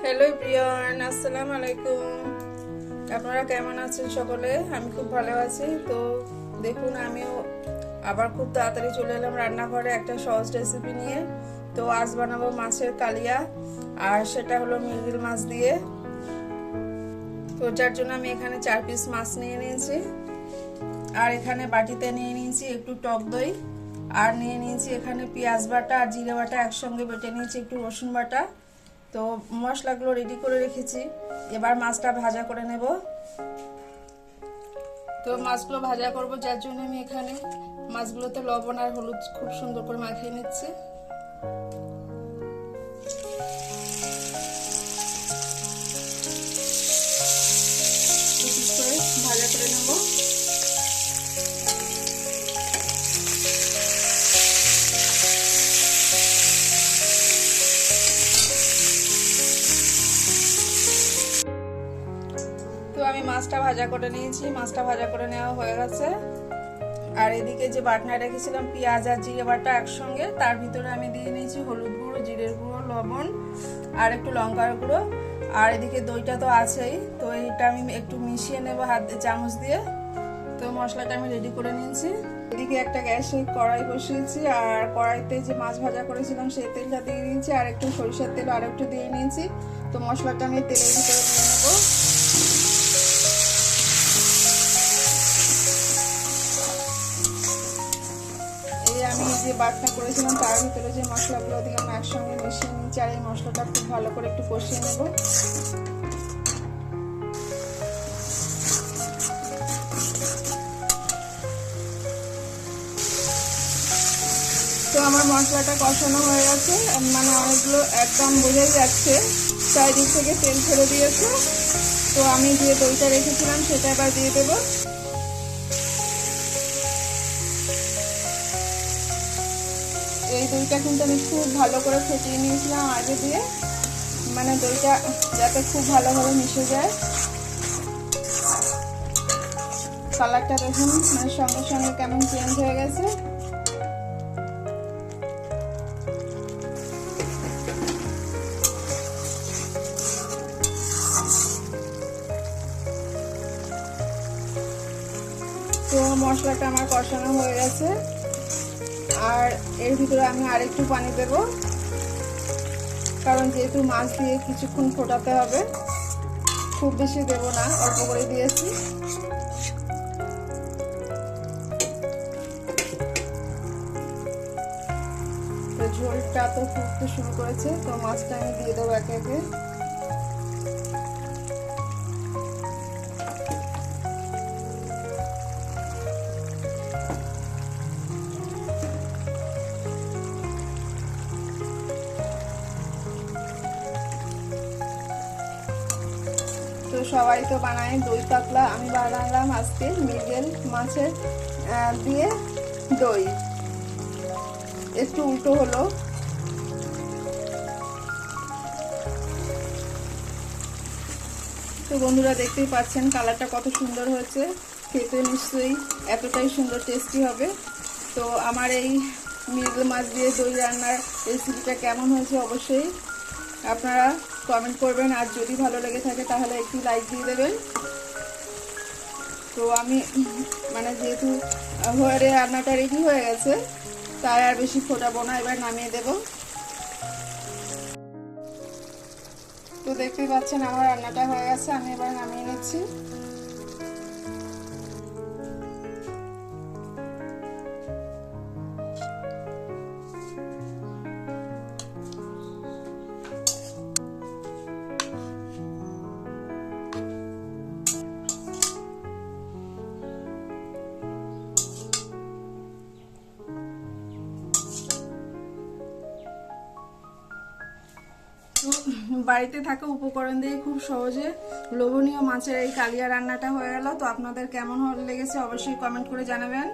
Hello Priyan, আসসালামু আলাইকুম। আপনারা কেমন আছেন সকলে? আমি খুব ভালো আছি। তো দেখুন, আমিও আবার খুব তাড়াতাড়ি চলে এলাম রান্নাঘরে একটা সহজ রেসিপি নিয়ে। তো আজ বানাবো মাছের কালিয়া, আর সেটা হলো মৃগেল মাছ দিয়ে। তো যার জন্য আমি এখানে 4 পিস মাছ নিয়ে নিয়েছি, আর এখানে বাটিতে নিয়ে নিয়েছি একটু টক দই, আর নিয়ে নিয়েছি এখানে পেঁয়াজ বাটা আর জিরে বাটা একসঙ্গে বেটে নিয়েছি, একটু রসুন বাটা। তো মশলাগুলো রেডি করে রেখেছি, এবার মাছটা ভাজা করে নেব। তো মাছগুলো ভাজা করব, যার জন্য আমি এখানে মাছগুলোতে লবণ আর হলুদ খুব সুন্দর করে মাখিয়ে নিচ্ছি। ভাজা করে নেব। তো আমি মাছটা ভাজা করে নিয়েছি, মাছটা ভাজা করে নেওয়া হয়ে গেছে। আর এদিকে যে বাটনা রেখেছিলাম পেঁয়াজ আর জিরে বাটা একসঙ্গে, তার ভিতরে আমি দিয়ে নিয়েছি হলুদ গুঁড়ো, জিরের গুঁড়ো, লবণ আর একটু লঙ্কার গুঁড়ো। আর এদিকে দইটা তো আছেই, তো এইটা আমি একটু মিশিয়ে নেব হাত দিয়ে, চামচ দিয়ে। তো মশলাটা আমি রেডি করে নিয়েছি। এদিকে একটা গ্যাসে কড়াই বসিয়েছি, আর কড়াইতে যে মাছ ভাজা করেছিলাম সেই তেলটা দিয়ে দিয়েছি, আর একটু সরিষার তেল আর একটু দিয়ে নিয়েছি। তো মশলাটা আমি তেলের ভিতরে দিয়ে নেবো। আমি যে বাটনা করেছিলাম তার ভিতরে যে মশলাগুলো দিয়ে আমি একসঙ্গে মিশিয়ে নিচ্ছি, আর এই মশলাটা খুব ভালো করে একটু কষিয়ে নেব। তো আমার মশলাটা কষানো হয়ে গেছে, মানে অনেকগুলো একদম বোঝাই যাচ্ছে চারিদিক থেকে তেল ছেড়ে দিয়েছে। তো আমি যে দইটা রেখেছিলাম সেটা এবার দিয়ে দেবো। এই দইটা কিন্তু আমি খুব ভালো করে ফেটিয়ে নিয়েছিলাম আগে দিয়ে, মানে দইটা যাতে খুব ভালোভাবে মিশে যায়। কালারটা দেখুন, মানে সঙ্গে সঙ্গে কেমন চেঞ্জ হয়ে গেছে। তো মশলাটা আমার কষানো হয়ে গেছে, আর এর ভিতরে আমি আরেকটু পানি দেব, কারণ যেহেতু মাছ দিয়ে কিছুক্ষণ ফোটাতে হবে। খুব বেশি দেব না, অল্প করে দিয়েছি। তো ঝোলটা তো ফুটতে শুরু করেছে, তো মাছটা আমি দিয়ে দেবো একে একে। তো সবাই তো বানায় দই কাতলা, আমি বানালাম আজকে মৃগেল মাছের দিয়ে দই। একটু উল্টো হলো। তো বন্ধুরা দেখতেই পাচ্ছেন কালারটা কত সুন্দর হয়েছে, খেতে নিশ্চয়ই এতটাই সুন্দর টেস্টি হবে। তো আমার এই মৃগেল মাছ দিয়ে দই রান্নার রেসিপিটা কেমন হয়েছে অবশ্যই আপনারা কমেন্ট করবেন, আর যদি ভালো লেগে থাকে তাহলে একটু লাইক দিয়ে দেবেন। তো আমি মানে যেহেতু রান্নাটা রেডি হয়ে গেছে, তাই আর বেশি ফোটাবো না, এবার নামিয়ে দেব। তো দেখতেই পাচ্ছেন আমার রান্নাটা হয়ে গেছে, আমি এবার নামিয়ে নিচ্ছি। বাড়িতে থাকা উপকরণ দিয়ে খুব সহজে লোভনীয় মাছের এই কালিয়া রান্নাটা হয়ে গেল। তো আপনাদের কেমন লেগেছে অবশ্যই কমেন্ট করে জানাবেন।